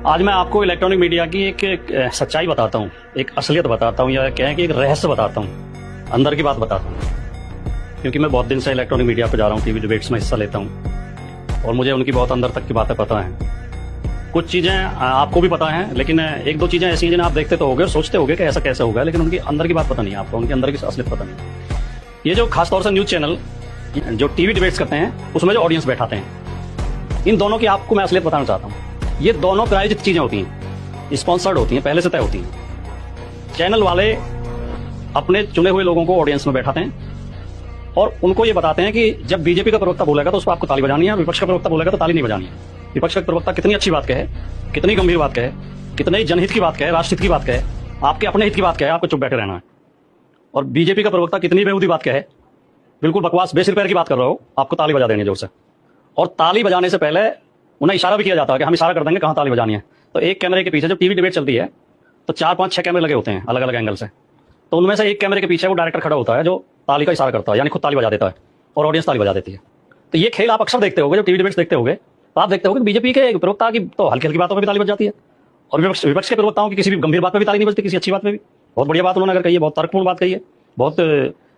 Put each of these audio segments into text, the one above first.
आज मैं आपको इलेक्ट्रॉनिक मीडिया की एक सच्चाई बताता हूँ, एक असलियत बताता हूँ, या कहें कि एक रहस्य बताता हूँ, अंदर की बात बताता हूँ। क्योंकि मैं बहुत दिन से इलेक्ट्रॉनिक मीडिया पर जा रहा हूँ, टीवी डिबेट्स में हिस्सा लेता हूँ और मुझे उनकी बहुत अंदर तक की बातें पता हैं। कुछ चीज़ें आपको भी पता हैं, लेकिन एक दो चीज़ें ऐसी हैं जिन्हें आप देखते तो होगे और सोचते होगे कि ऐसा कैसे होगा, लेकिन उनकी अंदर की बात पता नहीं है आपको, उनके अंदर की असलियत पता नहीं। ये जो खासतौर से न्यूज़ चैनल जो टीवी डिबेट्स करते हैं उसमें जो ऑडियंस बैठाते हैं, इन दोनों की आपको मैं असलियत बताना चाहता हूँ। ये दोनों प्रायोजित चीजें होती हैं, स्पॉन्सर्ड होती हैं, पहले से तय होती हैं। चैनल वाले अपने चुने हुए लोगों को ऑडियंस में बैठाते हैं और उनको ये बताते हैं कि जब बीजेपी का प्रवक्ता बोलेगा तो उस पर आपको ताली बजानी है, विपक्ष का प्रवक्ता बोलेगा तो ताली नहीं बजानी है। विपक्ष का प्रवक्ता कितनी अच्छी बात कहे, कितनी गंभीर बात कहे, कितने जनहित की बात कहे, राष्ट्रहित की बात कहे, आपके अपने हित की बात कहे, आपको चुप बैठे रहना है। और बीजेपी का प्रवक्ता कितनी बेहूदी बात कहे, बिल्कुल बकवास बेसिर पैर की बात कर रहे हो, आपको ताली बजा देंगे जोर से। और ताली बजाने से पहले उन्हें इशारा भी किया जाता है कि हम इशारा कर देंगे कहाँ ताली बजानी है। तो एक कैमरे के पीछे जब टीवी डिबेट चलती है तो 4 5 6 कैमरे लगे होते हैं अलग अलग एंगल से। तो उनमें से एक कैमरे के पीछे वो डायरेक्टर खड़ा होता है जो ताली का इशारा करता है, यानी खुद ताली बजा देता है और ऑडियंस ताली बजा देती है। तो ये खेल आप अक्सर देखते होगे, जब टीवी डिबेट्स देखते होगे तो आप देखते होगे कि बीजेपी के प्रवक्ता की तो हल्की हल्की बातों पर भी ताली बज जाती है और विपक्ष के प्रवक्ताओं की किसी भी गंभीर बात पर भी ताली नहीं बजती, किसी अच्छी बात में भी। बहुत बढ़िया बात उन्होंने अगर कही है, बहुत तर्कपूर्ण बात कही है, बहुत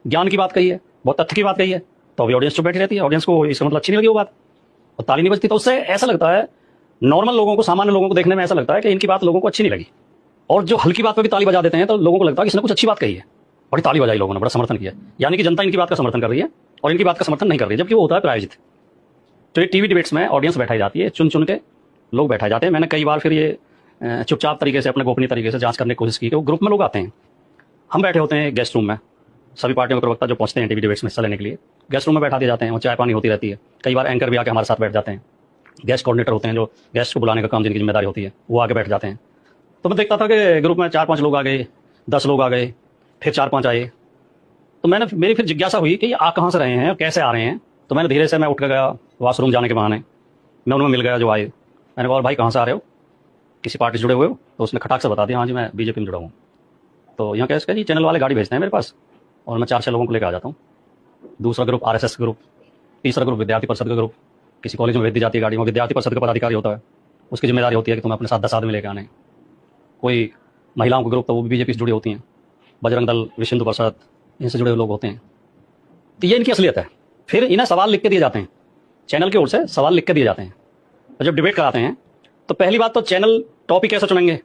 ज्ञान की बात कही है, बहुत तथ्य की बात कही है, तो अभी ऑडियंस चुप बैठी रहती है। ऑडियंस को इसका मतलब अच्छी नहीं लगी वो बात और ताली नहीं बजती। तो उससे ऐसा लगता है, नॉर्मल लोगों को, सामान्य लोगों को देखने में ऐसा लगता है कि इनकी बात लोगों को अच्छी नहीं लगी। और जो हल्की बात पर भी ताली बजा देते हैं तो लोगों को लगता है कि इसने कुछ अच्छी बात कही है, बड़ी ताली बजाई लोगों ने, बड़ा समर्थन किया। यानी कि जनता इनकी बात का समर्थन कर रही है और इनकी बात का समर्थन नहीं कर रही है, जबकि वो होता है प्रायोजित। तो ये टीवी डिबेट्स में ऑडियंस बैठाई जाती है, चुन चुन के लोग बैठाए जाते हैं। मैंने कई बार फिर ये चुपचाप तरीके से, अपने गोपनीय तरीके से जांच करने की कोशिश की कि वो ग्रुप में लोग आते हैं, हम बैठे होते हैं गेस्ट रूम में, सभी पार्टियों के प्रवक्ता जो पहुंचते हैं टीवी डिबेट्स में हिस्सा लेने के लिए गेस्ट रूम में बैठा दिए जाते हैं। वो चाय पानी होती रहती है, कई बार एंकर भी आके हमारे साथ बैठ जाते हैं। गेस्ट कोऑर्डिनेटर होते हैं जो गेस्ट को बुलाने का काम, जिनकी जिम्मेदारी होती है, वो आके बैठ जाते हैं। तो मैं देखता था कि ग्रुप में 4 5 लोग आ गए, 10 लोग आ गए, फिर 4 5 आए। तो मेरी फिर जिज्ञासा हुई कि ये आ कहाँ से रहे हैं और कैसे आ रहे हैं। तो मैंने धीरे से, मैं उठ कर गया वॉशरूम जाने के बहाने, मैं उनमें मिल गया जो आए। मैंने कहा, और भाई कहाँ से आ रहे हो, किसी पार्टी से जुड़े हुए हो? तो उसने खटाक से बता दिया, हाँ जी मैं बीजेपी में जुड़ा हूँ। तो यहाँ कैसे जी, चैनल वाले गाड़ी भेजते हैं मेरे पास और मैं 4 6 लोगों को लेकर आ जाता हूँ। दूसरा ग्रुप RSS ग्रुप, तीसरा ग्रुप विद्यार्थी परिषद का ग्रुप, किसी कॉलेज में भेज दी जाती है गाड़ी में, विद्यार्थी परिषद का पदाधिकारी होता है, उसकी जिम्मेदारी होती है कि तुम्हें अपने साथ 10 आदमी लेकर आने। कोई महिलाओं का ग्रुप, तो वो भी बीजेपी से जुड़ी होती हैं, बजरंग दल, विश्व हिंदू परिषद, इनसे जुड़े हुए लोग होते हैं। तो ये इनकी असलियत है। फिर इन्हें सवाल लिख के दिए जाते हैं, चैनल की ओर से सवाल लिख के दिए जाते हैं। और जब डिबेट कराते हैं तो पहली बात तो चैनल टॉपिक कैसे चुनेंगे,